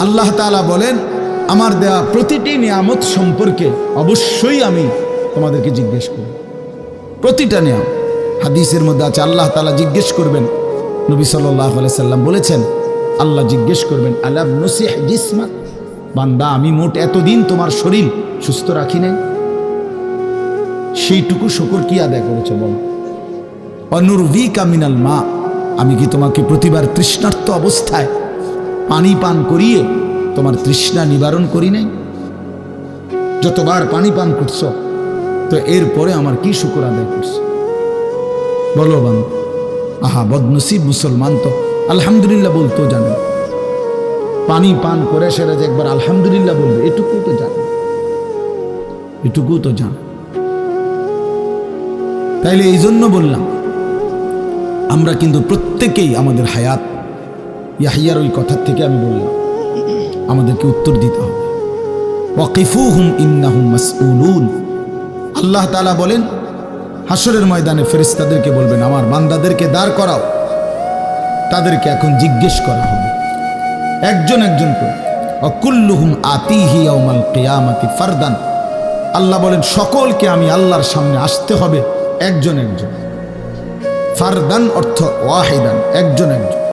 আল্লাহ তাআলা বলেন, আমার দেয়া প্রতিটি নিয়ামত সম্পর্কে অবশ্যই আমি তোমাদেরকে জিজ্ঞেস করব। প্রতিটা নিয়ামত। হাদিসের মধ্যে আছে আল্লাহ তাআলা জিজ্ঞেস করবেন, নবী সাল্লাল্লাহু আলাইহি সাল্লাম বলেছেন, আল্লাহ জিজ্ঞেস করবেন, আলাম নুসিহ জিসমাক, বান্দা আমি মোট এতদিন তোমার শরীর সুস্থ রাখি নাই, সেইটুকু শুকর কি আদায় করেছে বলো। অনুরভিকা মিনাল মা, আমি কি তোমাকে প্রতিবার তৃষ্ণার্ত অবস্থায় পানি পান করিয়ে তোমার তৃষ্ণা নিবারণ করি নাই? যতবার পানি পান করছো, তো এরপরে আমার কি শুকর আদায় করছো বলো বান্দা। আহা বদনসিব মুসলমান তো আলহামদুলিল্লাহ বলতেও জানে, পানি পান করে সেরা যে একবার আলহামদুলিল্লাহ বলবে এটুকু তো জানে, এটুকু তো জানে। তাইলে এই জন্য বললাম, আমরা কিন্তু প্রত্যেকেই আমাদের হায়াত, ইয়াহিয়ার ওই কথার থেকে আমি বললাম, আমাদেরকে উত্তর দিতে হবে। ওয়াকিফুহুম ইন্নাহুম মাসউলুন। আল্লাহ তাআলা বলেন, হাসরের ময়দানে ফেরেশতাদেরকে বলবেন, আমার বান্দাদেরকে দাঁড় করাও, তাদেরকে এখন জিজ্ঞেস করা হবে একজন একজন করে। ওয়াকুল্লুহুম আতিহি ইয়াউমাল কিয়ামাতি ফারদান। আল্লাহ বলেন, সকলকে আমি আল্লাহর সামনে আসতে হবে একজন একজন। ফারদান অর্থ ওয়াহিদান, একজন একজন।